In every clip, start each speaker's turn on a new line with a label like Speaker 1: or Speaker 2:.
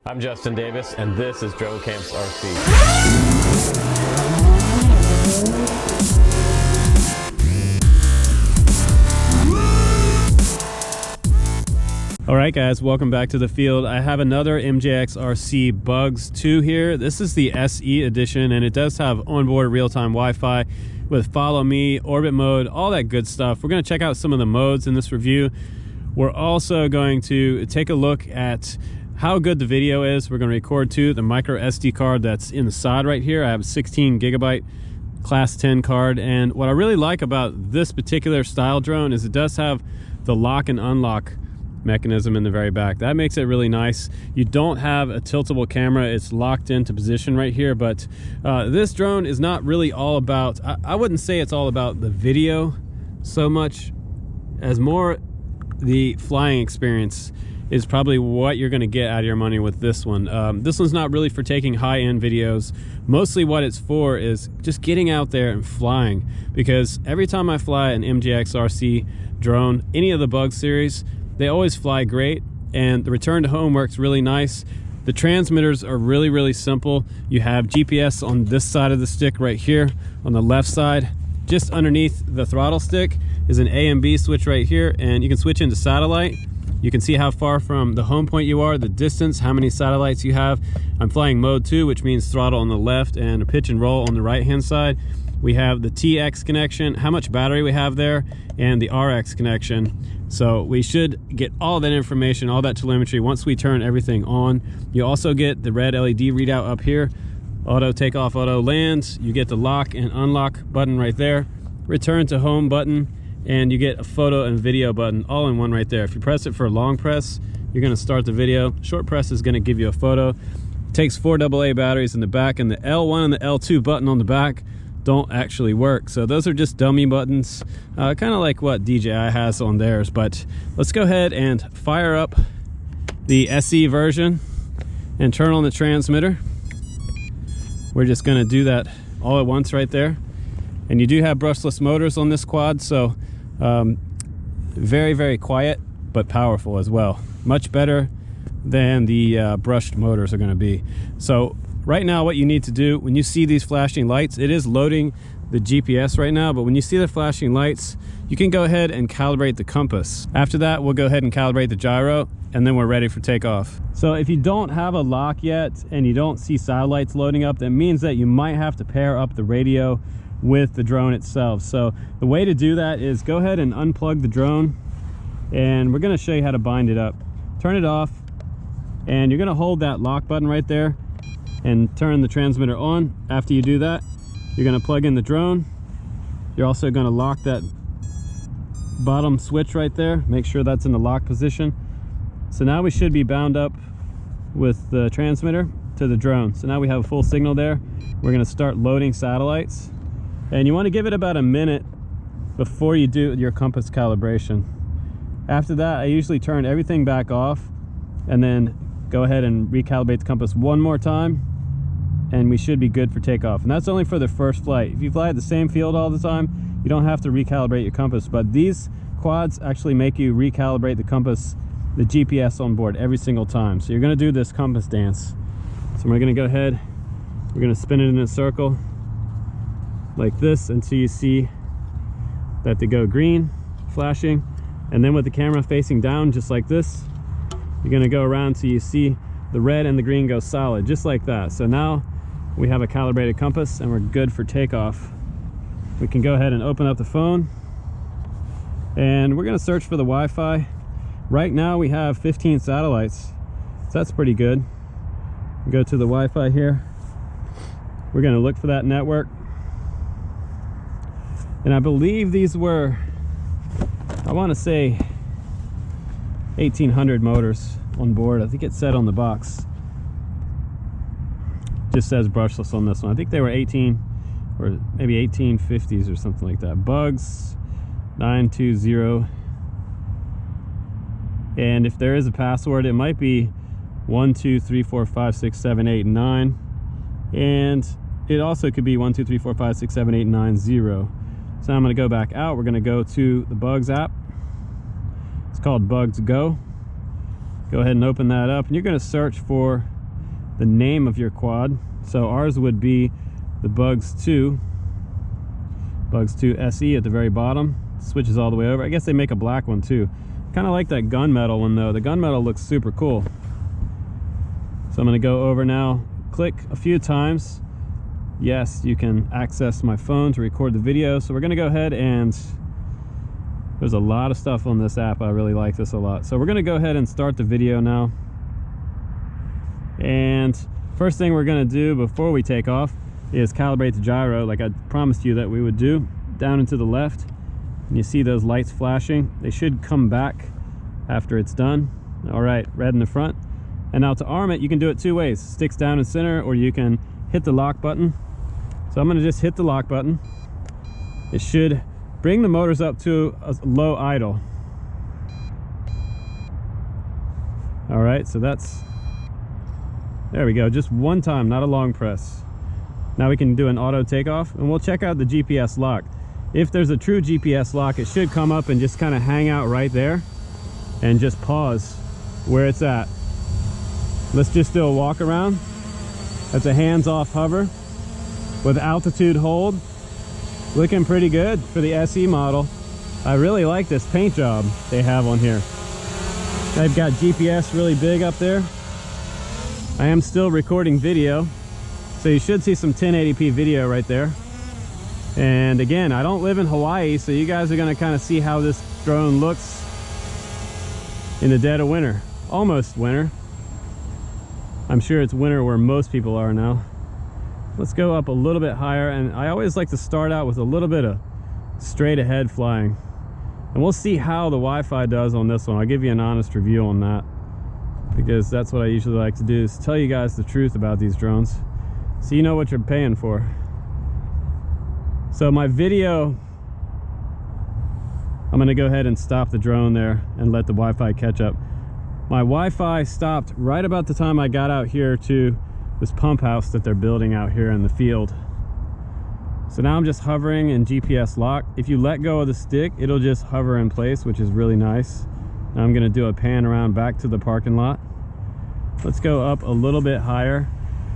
Speaker 1: I'm Justin Davis, and this is Runcam's RC. Alright guys, welcome back to the field. I have another MJX RC Bugs 2 here. This is the SE edition, and it does have onboard real-time Wi-Fi with follow me, orbit mode, all that good stuff. We're going to check out some of the modes in this review. We're also going to take a look at how good the video is. We're going to record to the micro SD card that's in the side right here. I have a 16 gigabyte class 10 card, and what I really like about this particular style drone is it does have the lock and unlock mechanism in the very back. That makes it really nice. You don't have a tiltable camera. It's locked into position right here, but this drone is not really all about, I wouldn't say it's all about the video so much as more the flying experience is probably what you're going to get out of your money with this one. This one's not really for taking high-end videos. Mostly what it's for is just getting out there and flying, because every time I fly an MJX RC drone, any of the Bug series, they always fly great, and the return to home works really nice. The transmitters are really simple. You have GPS on this side of the stick right here. On the left side, just underneath the throttle stick, is an A and B switch right here, and you can switch into satellite. You can see how far from the home point you are, the distance, how many satellites you have. I'm flying mode 2, which means throttle on the left and a pitch and roll on the right hand side. We have the TX connection, how much battery we have there, and the RX connection. So we should get all that information, all that telemetry once we turn everything on. You also get the red LED readout up here, auto takeoff, auto land. You get the lock and unlock button right there, return to home button, and you get a photo and video button all in one right there. If you press it for a long press, you're going to start the video. Short press is going to give you a photo. It takes 4 AA batteries in the back, and the L1 and the L2 button on the back don't actually work. So those are just dummy buttons, kind of like what DJI has on theirs. But let's go ahead and fire up the SE version and turn on the transmitter. We're just going to do that all at once right there. And you do have brushless motors on this quad, so very quiet but powerful as well. Much better than the brushed motors are going to be. So right now what you need to do when you see these flashing lights, it is loading the GPS right now, but when you see the flashing lights, you can go ahead and calibrate the compass. After that, we'll go ahead and calibrate the gyro, and then we're ready for takeoff. So if you don't have a lock yet and you don't see satellites loading up, that means that you might have to pair up the radio with the drone itself. So the way to do that is go ahead and unplug the drone, and we're going to show you how to bind it up. Turn it off, and you're going to hold that lock button right there and turn the transmitter on. After you do that, you're going to plug in the drone. You're also going to lock that bottom switch right there, make sure that's in the lock position. So now we should be bound up with the transmitter to the drone. So now we have a full signal there. We're going to start loading satellites, and you want to give it about a minute before you do your compass calibration. After that, I usually turn everything back off and then go ahead and recalibrate the compass one more time, and we should be good for takeoff. And that's only for the first flight. If you fly at the same field all the time, you don't have to recalibrate your compass, but these quads actually make you recalibrate the compass, the GPS on board every single time. So you're going to do this compass dance. So we're going to go ahead, we're going to spin it in a circle like this until you see that they go green, flashing, and then with the camera facing down just like this, you're going to go around till you see the red and the green go solid, just like that. So now we have a calibrated compass and we're good for takeoff. We can go ahead and open up the phone, and we're going to search for the Wi-Fi. Right now we have 15 satellites, so that's pretty good. Go to the Wi-Fi here. We're going to look for that network, and I believe these were, I want to say 1800 motors on board. I think it said on the box, just says brushless on this one. I think they were 18 or maybe 1850s or something like that. Bugs 920, and if there is a password, it might be 1 2 3 4 5 6 7 8 9, and it also could be 1 2 3 4 5 6 7 8 9 0. So I'm going to go back out. We're going to go to the Bugs app. It's called Bugs Go. Go ahead and open that up, and you're going to search for the name of your quad. So ours would be the Bugs 2 SE at the very bottom. Switches all the way over. I guess they make a black one too. Kind of like that gunmetal one though. The gunmetal looks super cool. So I'm going to go over now, click a few times. Yes, you can access my phone to record the video. So we're going to go ahead, and there's a lot of stuff on this app. I really like this a lot. So we're going to go ahead and start the video now. And first thing we're going to do before we take off is calibrate the gyro like I promised you that we would do. Down and to the left, and you see those lights flashing. They should come back after it's done. All right, red in the front. And now to arm it, you can do it two ways. Sticks down and center, or you can hit the lock button. So I'm going to just hit the lock button. It should bring the motors up to a low idle. All right, so that's, there we go. Just one time, not a long press. Now we can do an auto takeoff, and we'll check out the GPS lock. If there's a true GPS lock, it should come up and just kind of hang out right there and just pause where it's at. Let's just do a walk around. That's a hands-off hover with altitude hold. Looking pretty good for the SE model. I really like this paint job they have on here. They've got GPS really big up there. I am still recording video, so you should see some 1080p video right there. And again, I don't live in Hawaii, so you guys are going to kind of see how this drone looks in the dead of winter. Almost winter. I'm sure it's winter where most people are now. Let's go up a little bit higher, and I always like to start out with a little bit of straight ahead flying. And we'll see how the Wi-Fi does on this one. I'll give you an honest review on that, because that's what I usually like to do, is tell you guys the truth about these drones, so you know what you're paying for. So my video, I'm going to go ahead and stop the drone there and let the Wi-Fi catch up. My Wi-Fi stopped right about the time I got out here to this pump house that they're building out here in the field. So now I'm just hovering in GPS lock. If you let go of the stick, it'll just hover in place, which is really nice. Now I'm going to do a pan around back to the parking lot. Let's go up a little bit higher.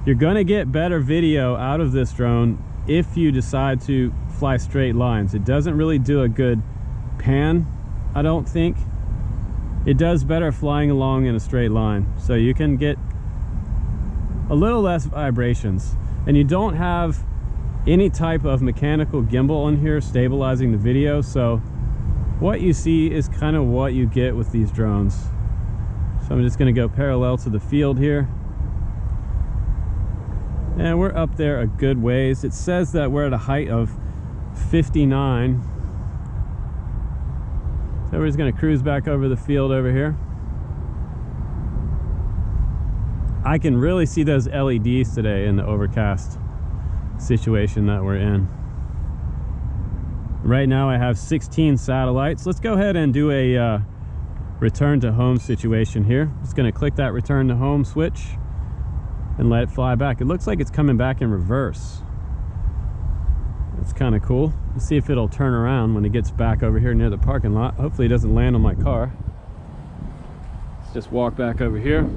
Speaker 1: You're going to get better video out of this drone if you decide to fly straight lines. It doesn't really do a good pan, I don't think. It does better flying along in a straight line, so you can get a little less vibrations, and you don't have any type of mechanical gimbal on here stabilizing the video, so what you see is kind of what you get with these drones. So I'm just going to go parallel to the field here. And we're up there a good ways. It says that we're at a height of 59. So we're just going to cruise back over the field over here. I can really see those LEDs today in the overcast situation that we're in. Right now I have 16 satellites. Let's go ahead and do a return to home situation here. Just going to click that return to home switch and let it fly back. It looks like it's coming back in reverse. It's kind of cool. Let's see if it'll turn around when it gets back over here near the parking lot. Hopefully it doesn't land on my car. Let's just walk back over here.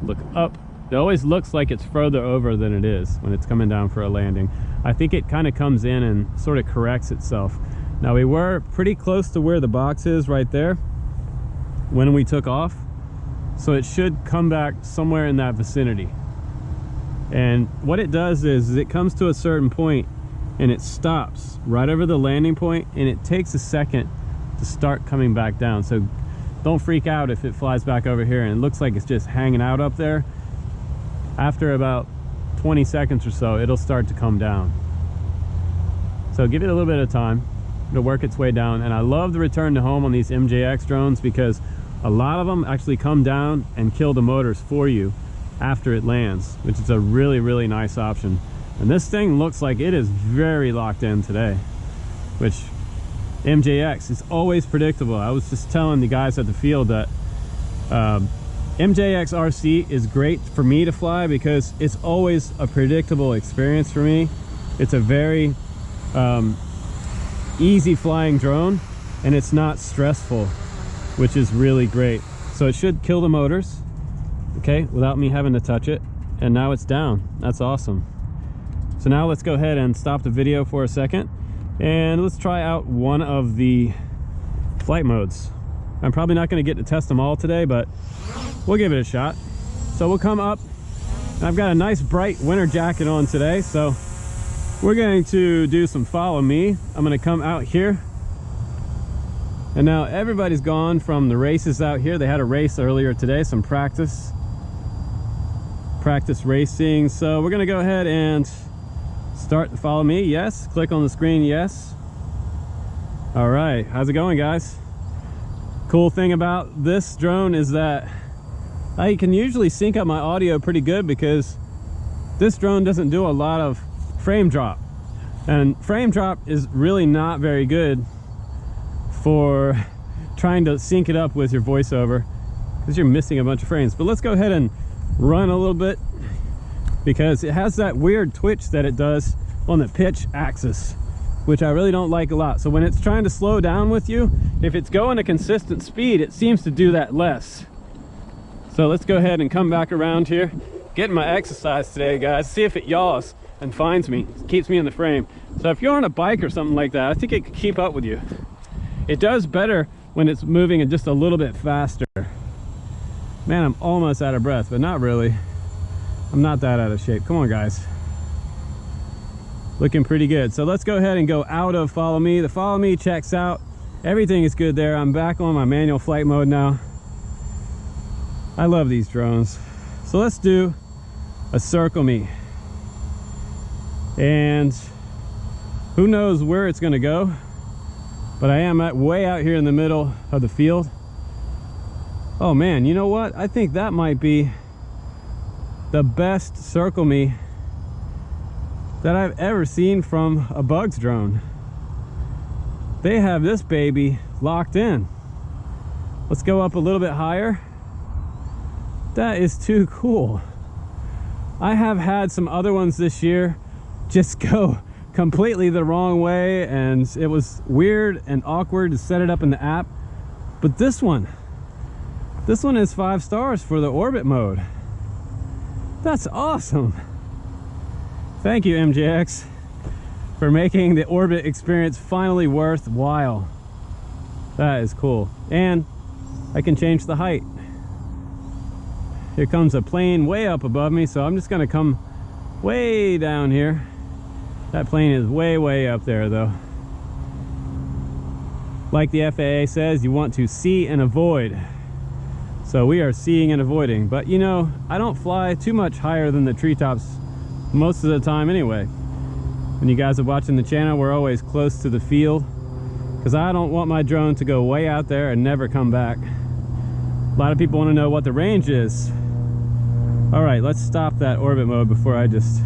Speaker 1: Look up. It always looks like it's further over than it is when it's coming down for a landing. I think it kind of comes in and sort of corrects itself. Now we were pretty close to where the box is right there when we took off. So it should come back somewhere in that vicinity. And what it does is it comes to a certain point and it stops right over the landing point, and it takes a second to start coming back down. So don't freak out if it flies back over here and it looks like it's just hanging out up there. After about 20 seconds or so, it'll start to come down. So give it a little bit of time to work its way down. And I love the return to home on these MJX drones, because a lot of them actually come down and kill the motors for you after it lands, which is a really, really nice option. And this thing looks like it is very locked in today, which MJX is always predictable. I was just telling the guys at the field that MJX RC is great for me to fly because it's always a predictable experience for me. It's a very easy flying drone, and it's not stressful, which is really great. So it should kill the motors. okay, without me having to touch it. And now it's down. That's awesome. So now let's go ahead and stop the video for a second, and let's try out one of the flight modes. I'm probably not going to get to test them all today, but we'll give it a shot. So we'll come up. I've got a nice bright winter jacket on today, so we're going to do some follow me. I'm going to come out here, and now everybody's gone from the races out here. They had a race earlier today, some practice racing. So we're going to go ahead and start the follow me. Yes, click on the screen. Yes. All right, how's it going, guys? Cool thing about this drone is that I can usually sync up my audio pretty good, because this drone doesn't do a lot of frame drop, and frame drop is really not very good for trying to sync it up with your voiceover, because you're missing a bunch of frames. But let's go ahead and run a little bit, because it has that weird twitch that it does on the pitch axis, which I really don't like a lot. So when it's trying to slow down with you, if it's going a consistent speed, it seems to do that less. So let's go ahead and come back around here, getting my exercise today, guys. See if it yaws and finds me, keeps me in the frame. So if you're on a bike or something like that, I think it could keep up with you. It does better when it's moving just a little bit faster. Man, I'm almost out of breath, but not really. I'm not that out of shape. Come on, guys. Looking pretty good. So let's go ahead and go out of follow me. The follow me checks out. Everything is good there. I'm back on my manual flight mode now. I love these drones. So let's do a circle me. And who knows where it's going to go, but I am way out here in the middle of the field. Oh man, you know what? I think that might be the best circle me that I've ever seen from a Bugs drone. They have this baby locked in. Let's go up a little bit higher. That is too cool. I have had some other ones this year just go completely the wrong way, and it was weird and awkward to set it up in the app. But this one is 5 stars for the orbit mode. That's awesome. Thank you, MJX, for making the orbit experience finally worthwhile. That is cool. And I can change the height. Here comes a plane way up above me, so I'm just going to come way down here. That plane is way up there, though. Like the FAA says, you want to see and avoid. So we are seeing and avoiding. But you know, I don't fly too much higher than the treetops most of the time anyway. When you guys are watching the channel, we're always close to the field, because I don't want my drone to go way out there and never come back. A lot of people want to know what the range is. All right, let's stop that orbit mode before I just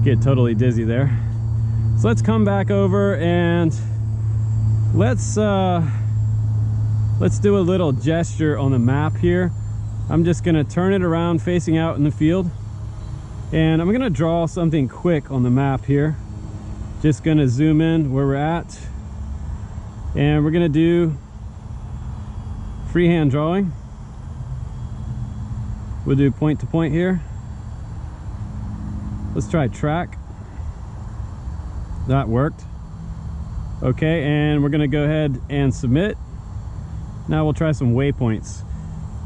Speaker 1: get totally dizzy there. So let's come back over and let's do a little gesture on the map here. I'm just gonna turn it around facing out in the field, and I'm gonna draw something quick on the map here. Just gonna zoom in where we're at, and we're gonna do freehand drawing. We'll do point to point here. Let's try track. That worked. Okay, and we're gonna go ahead and submit. Now we'll try some waypoints.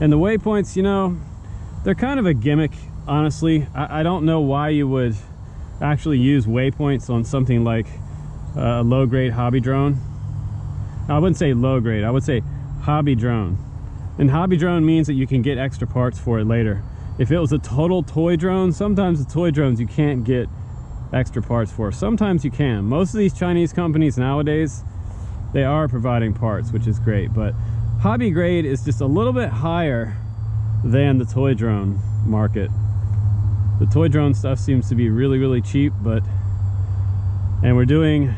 Speaker 1: And the waypoints, you know, they're kind of a gimmick, honestly. I don't know why you would actually use waypoints on something like a low-grade hobby drone. I wouldn't say low-grade, I would say hobby drone. And hobby drone means that you can get extra parts for it later. If it was a total toy drone, sometimes the toy drones you can't get extra parts for. Sometimes you can. Most of these Chinese companies nowadays, they are providing parts, which is great. But hobby grade is just a little bit higher than the toy drone market. The toy drone stuff seems to be really cheap, and we're doing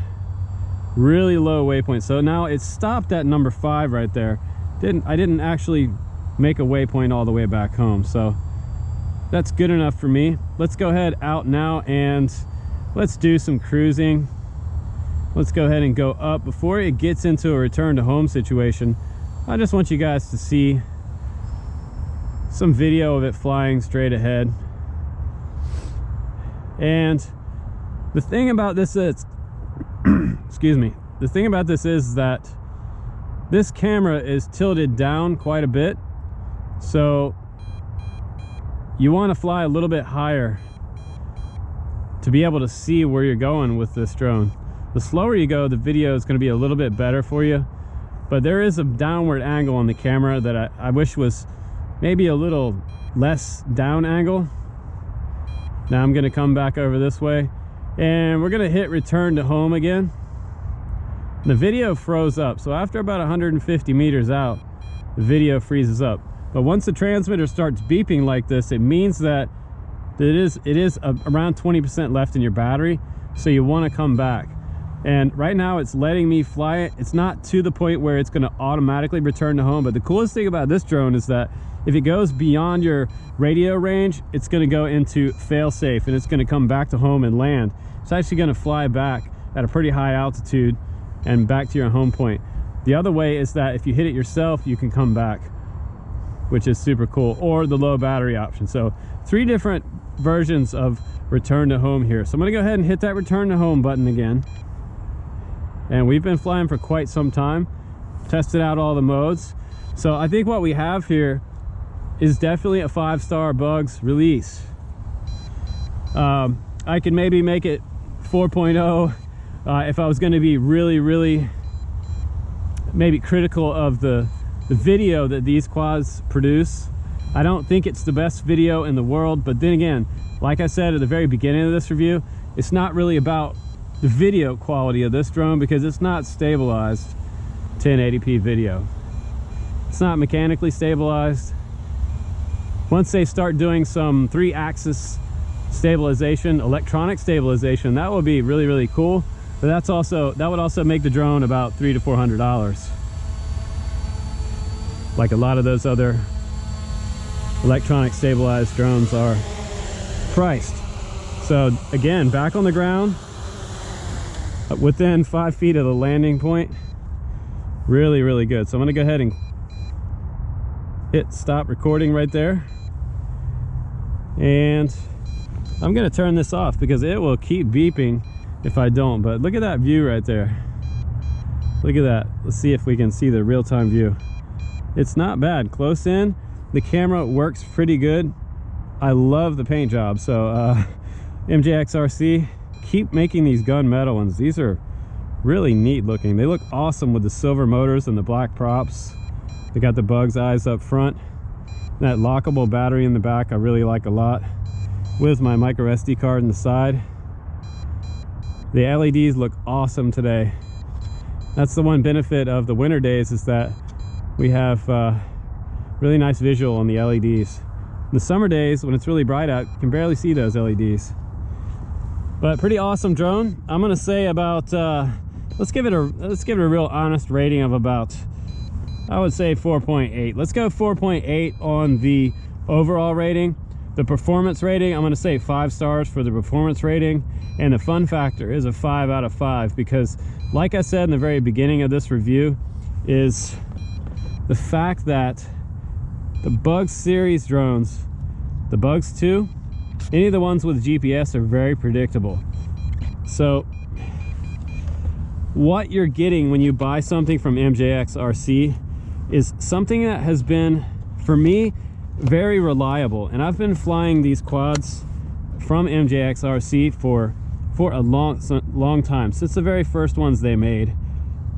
Speaker 1: really low waypoints. So now it's stopped at number 5 right there. I didn't actually make a waypoint all the way back home, so that's good enough for me. Let's go ahead out now and let's do some cruising. Let's go ahead and go up. Before it gets into a return to home situation, I just want you guys to see some video of it flying straight ahead. And the thing about this is, excuse me, the thing about this is that this camera is tilted down quite a bit, so you want to fly a little bit higher to be able to see where you're going with this drone. The slower you go, the video is going to be a little bit better for you, but there is a downward angle on the camera that I wish was maybe a little less down angle. Now I'm going to come back over this way, and we're going to hit return to home again. The video froze up, so after about 150 meters out, the video freezes up. But once the transmitter starts beeping like this, it means that it is around 20% left in your battery, so you want to come back. And right now it's letting me fly it. It's not to the point where it's going to automatically return to home, but the coolest thing about this drone is that if it goes beyond your radio range, it's going to go into fail-safe, and it's going to come back to home and land. It's actually going to fly back at a pretty high altitude and back to your home point. The other way is that if you hit it yourself, you can come back, which is super cool, or the low battery option. So 3 different versions of return to home here. So I'm gonna go ahead and hit that return to home button again. And we've been flying for quite some time, tested out all the modes. So I think what we have here is definitely a 5-star Bugs release. I could maybe make it 4.0 if I was going to be really maybe critical of the video that these quads produce. I don't think it's the best video in the world, but then again, like I said at the very beginning of this review, it's not really about the video quality of this drone because it's not stabilized 1080p video. It's not mechanically stabilized. Once they start doing some 3-axis stabilization, electronic stabilization, that will be really cool. But that would also make the drone about $300 to $400, like a lot of those other electronic stabilized drones are priced. So again, back on the ground, within 5 feet of the landing point. Really good. So I'm gonna go ahead and hit stop recording right there, and I'm gonna turn this off because it will keep beeping if I don't. But look at that view right there. Look at that. Let's see if we can see the real-time view. It's not bad. Close in, the camera works pretty good. I love the paint job. So MJX RC, keep making these gunmetal ones. These are really neat looking. They look awesome with the silver motors and the black props. They got the Bugs eyes up front. That lockable battery in the back I really like a lot, with my micro SD card in the side. The LEDs look awesome today. That's the one benefit of the winter days, is that we have really nice visual on the LEDs. In the summer days, when it's really bright out, you can barely see those LEDs. But pretty awesome drone. I'm gonna say about let's give it a real honest rating of about, I would say 4.8. Let's go 4.8 on the overall rating. The performance rating, I'm going to say 5 stars for the performance rating, and the fun factor is a 5 out of 5 because, like I said in the very beginning of this review, is the fact that the Bugs series drones, the Bugs 2, any of the ones with GPS are very predictable. So what you're getting when you buy something from MJX RC is something that has been, for me, very reliable. And I've been flying these quads from MJX RC for a long time, since the very first ones they made,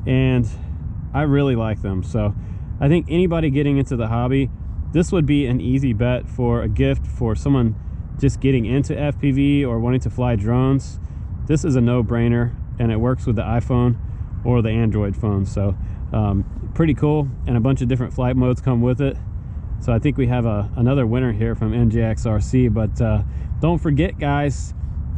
Speaker 1: and I really like them. So I think anybody getting into the hobby, this would be an easy bet for a gift for someone just getting into FPV or wanting to fly drones. This is a no-brainer, and it works with the iPhone or the Android phone. So pretty cool, and a bunch of different flight modes come with it. So I think we have another winner here from MJX RC. But don't forget, guys,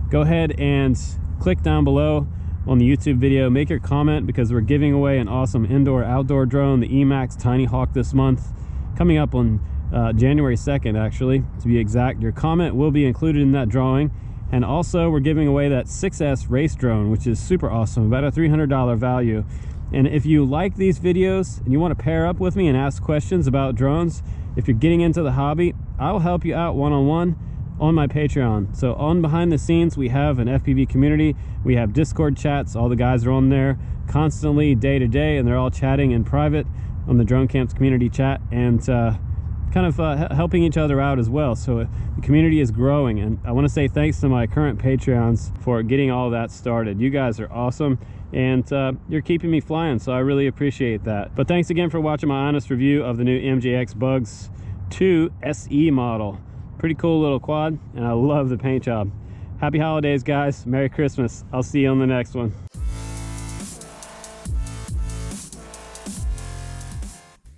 Speaker 1: go ahead and click down below on the YouTube video, make your comment, because we're giving away an awesome indoor-outdoor drone, the Emax Tinyhawk, this month, coming up on January 2nd, actually, to be exact. Your comment will be included in that drawing. And also, we're giving away that 6S race drone, which is super awesome, about a $300 value. And if you like these videos and you want to pair up with me and ask questions about drones, if you're getting into the hobby, I'll help you out one-on-one on my Patreon. So on behind the scenes, we have an FPV community, we have Discord chats, all the guys are on there constantly day to day, and they're all chatting in private on the Drone Camps community chat, and kind of helping each other out as well. So the community is growing, and I want to say thanks to my current Patreons for getting all that started. You guys are awesome, and you're keeping me flying, so I really appreciate that. But thanks again for watching my honest review of the new MJX Bugs 2 SE model. Pretty cool little quad, and I love the paint job. Happy holidays, guys. Merry Christmas. I'll see you on the next one.